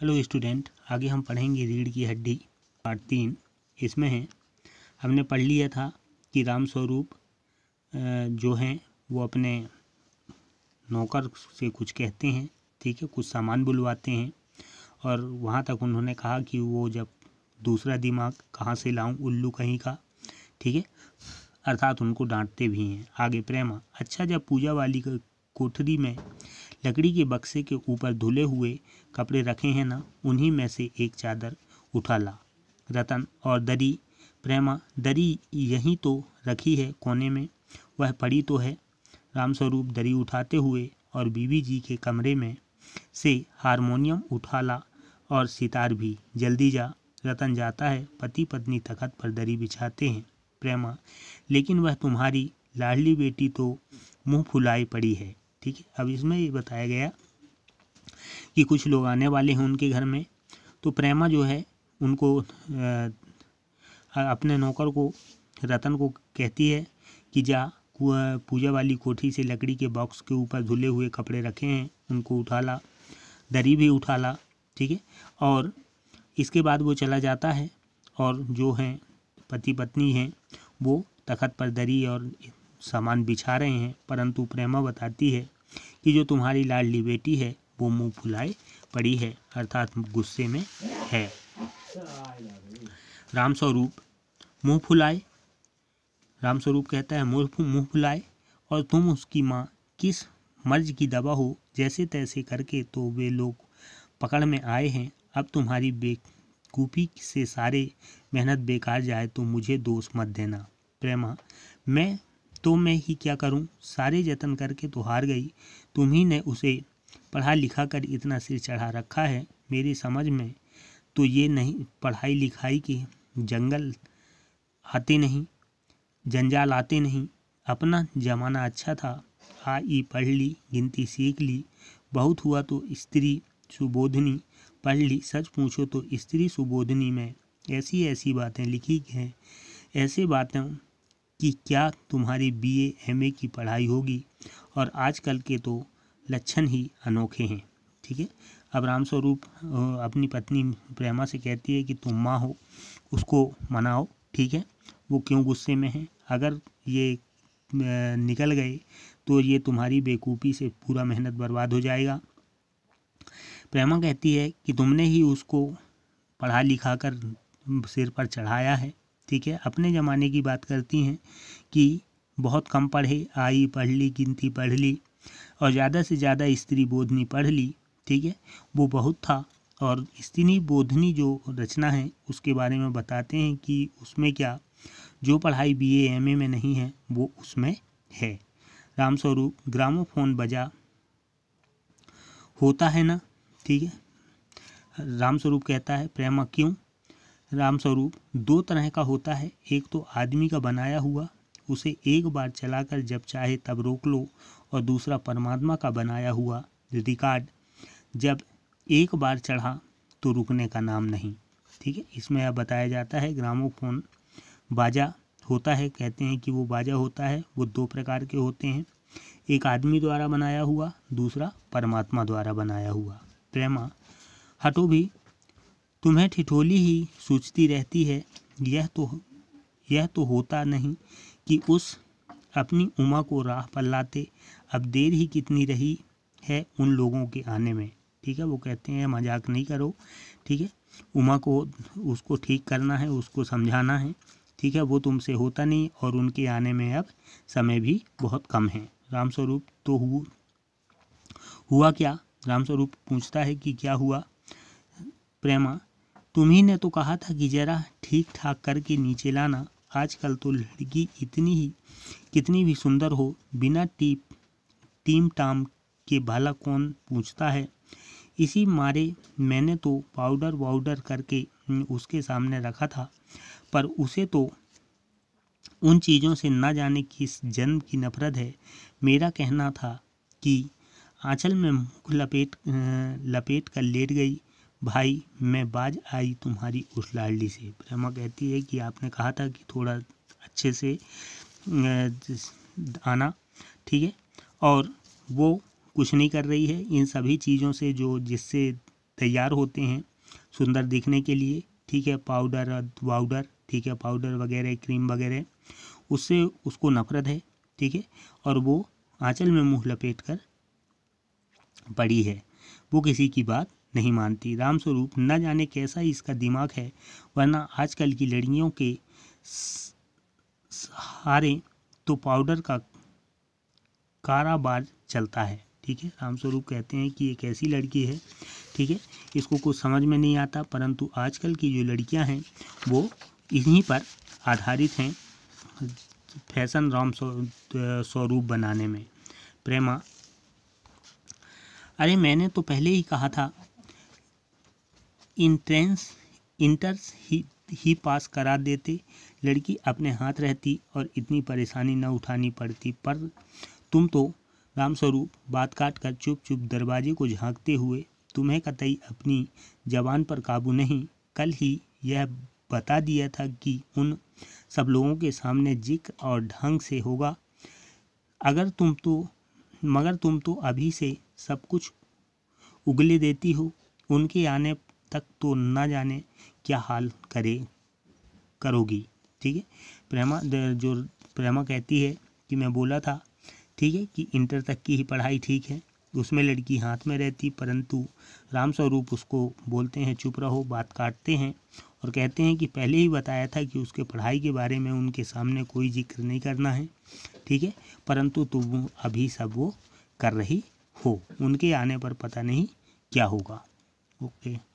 Hello student, आगे हम पढ़ेंगे रीढ़ की हड्डी पार्ट 3। इसमें है हमने पढ़ लिया था कि रामस्वरूप जो हैं वो अपने नौकर से कुछ कहते हैं, ठीक है, कुछ सामान बुलवाते हैं और वहाँ तक उन्होंने कहा कि वो जब दूसरा दिमाग कहाँ से लाऊं उल्लू कहीं का, ठीक है, अर्थात उनको डांटते भी हैं। आगे प्रेमा, अच्छा जब पूजा वाली कोठरी में लकड़ी के बक्से के ऊपर धुले हुए कपड़े रखे हैं ना, उन्हीं में से एक चादर उठा ला। रतन, और दरी? प्रेमा, दरी यहीं तो रखी है कोने में, वह पड़ी तो है। रामस्वरूप दरी उठाते हुए, और बीबी जी के कमरे में से हारमोनियम उठा ला और सितार भी। जल्दी जा। रतन जाता है। पति पत्नी तख्त पर दरी बिछाते हैं। प्रेमा, लेकिन वह तुम्हारी लाडली बेटी तो मुंह फुलाए पड़ी है, ठीक है। अब इसमें ये बताया गया कि कुछ लोग आने वाले हैं उनके घर में, तो प्रेमा जो है उनको अपने नौकर को, रतन को कहती है कि जा पूजा वाली कोठी से लकड़ी के बॉक्स के ऊपर धुले हुए कपड़े रखे हैं, उनको उठा ला, दरी भी उठा ला, ठीक है। और इसके बाद वो चला जाता है और जो हैं पति पत्नी हैं वो तख्त पर दरी और सामान बिछा रहे हैं, परंतु प्रेमा बताती है कि जो तुम्हारी लाडली बेटी है वो मुंह फुलाए पड़ी है, अर्थात गुस्से में है। रामस्वरूप, मुंह फुलाए? रामस्वरूप कहता है मुंह फुलाए, और तुम उसकी माँ किस मर्ज की दवा हो? जैसे तैसे करके तो वे लोग पकड़ में आए हैं, अब तुम्हारी बेवकूफ़ी से सारे मेहनत बेकार जाए तो मुझे दोष मत देना। प्रेमा, मैं ही क्या करूं? सारे जतन करके तो हार गई। तुम्ही ने उसे पढ़ा लिखा कर इतना सिर चढ़ा रखा है। मेरी समझ में तो ये नहीं, पढ़ाई लिखाई के जंगल आते नहीं, जंजाल आते नहीं। अपना ज़माना अच्छा था, आई पढ़ ली, गिनती सीख ली, बहुत हुआ तो स्त्री सुबोधनी पढ़ ली। सच पूछो तो स्त्री सुबोधनी में ऐसी ऐसी बातें लिखी हैं, ऐसे बातें कि क्या तुम्हारी BA MA की पढ़ाई होगी, और आजकल के तो लक्षण ही अनोखे हैं, ठीक है। अब रामस्वरूप अपनी पत्नी प्रेमा से कहती है कि तुम माँ हो, उसको मनाओ, ठीक है, वो क्यों गुस्से में है। अगर ये निकल गए तो ये तुम्हारी बेवकूफ़ी से पूरा मेहनत बर्बाद हो जाएगा। प्रेमा कहती है कि तुमने ही उसको पढ़ा लिखा कर सिर पर चढ़ाया है, ठीक है। अपने ज़माने की बात करती हैं कि बहुत कम पढ़े, आई पढ़ ली, गिनती पढ़ ली, और ज़्यादा से ज़्यादा स्त्री बोधनी पढ़ ली, ठीक है, वो बहुत था। और स्त्री बोधनी जो रचना है उसके बारे में बताते हैं कि उसमें क्या, जो पढ़ाई BA MA में नहीं है वो उसमें है। रामस्वरूप, ग्रामोफोन बजा होता है ना, ठीक है। रामस्वरूप कहता है प्रेमा, क्यों? रामस्वरूप, दो तरह का होता है, एक तो आदमी का बनाया हुआ, उसे एक बार चलाकर जब चाहे तब रोक लो, और दूसरा परमात्मा का बनाया हुआ रिकॉर्ड, जब एक बार चढ़ा तो रुकने का नाम नहीं, ठीक है। इसमें अब बताया जाता है ग्रामोफोन बाजा होता है, कहते हैं कि वो बाजा होता है, वो दो प्रकार के होते हैं, एक आदमी द्वारा बनाया हुआ, दूसरा परमात्मा द्वारा बनाया हुआ। प्रेमा, हटो भी, तुम्हें ठिठोली ही सूझती रहती है। यह तो होता नहीं कि उस अपनी उमा को राह पर लाते। अब देर ही कितनी रही है उन लोगों के आने में, ठीक है। वो कहते हैं मजाक नहीं करो, ठीक है, उमा को उसको ठीक करना है, उसको समझाना है, ठीक है, वो तुमसे होता नहीं, और उनके आने में अब समय भी बहुत कम है। रामस्वरूप, तो हुआ क्या? रामस्वरूप पूछता है कि क्या हुआ। प्रेमा, तुम्ही ने तो कहा था कि जरा ठीक ठाक करके नीचे लाना। आजकल तो लड़की कितनी भी सुंदर हो, बिना टीम टाम के भला कौन पूछता है। इसी मारे मैंने तो पाउडर वाउडर करके उसके सामने रखा था, पर उसे तो उन चीज़ों से न जाने किस जन्म की नफरत है। मेरा कहना था कि आंचल में मुख लपेट कर लेट गई। भाई, मैं बाज आई तुम्हारी उस लाडली से। प्रेमा कहती है कि आपने कहा था कि थोड़ा अच्छे से आना, ठीक है, और वो कुछ नहीं कर रही है इन सभी चीज़ों से जो जिससे तैयार होते हैं सुंदर दिखने के लिए, ठीक है, पाउडर वाउडर, ठीक है, पाउडर वगैरह, क्रीम वगैरह, उससे उसको नफरत है, ठीक है, और वो आंचल में मुंह लपेट कर पड़ी है, वो किसी की बात नहीं मानती। रामस्वरूप न जाने कैसा इसका दिमाग है, वरना आजकल की लड़कियों के सहारे तो पाउडर का कारोबार चलता है, ठीक है। रामस्वरूप कहते हैं कि एक ऐसी लड़की है, ठीक है, इसको कुछ समझ में नहीं आता, परंतु आजकल की जो लड़कियां हैं वो इन्हीं पर आधारित हैं फैशन स्वरूप बनाने में। प्रेमा, अरे मैंने तो पहले ही कहा था इंटर्स ही पास करा देते, लड़की अपने हाथ रहती और इतनी परेशानी न उठानी पड़ती। पर तुम तो रामस्वरूप बात काट कर चुप चुप दरवाजे को झांकते हुए, तुम्हें कतई अपनी जबान पर काबू नहीं। कल ही यह बता दिया था कि उन सब लोगों के सामने जिक्र और ढंग से होगा, मगर तुम तो अभी से सब कुछ उगले देती हो। उनके आने तक तो न जाने क्या हाल करोगी, ठीक है। प्रेमा कहती है कि मैं बोला था, ठीक है, कि इंटर तक की ही पढ़ाई ठीक है, उसमें लड़की हाथ में रहती, परंतु रामस्वरूप उसको बोलते हैं चुप रहो, बात काटते हैं और कहते हैं कि पहले ही बताया था कि उसके पढ़ाई के बारे में उनके सामने कोई जिक्र नहीं करना है, ठीक है, परंतु तुम अभी सब वो कर रही हो, उनके आने पर पता नहीं क्या होगा। ओके।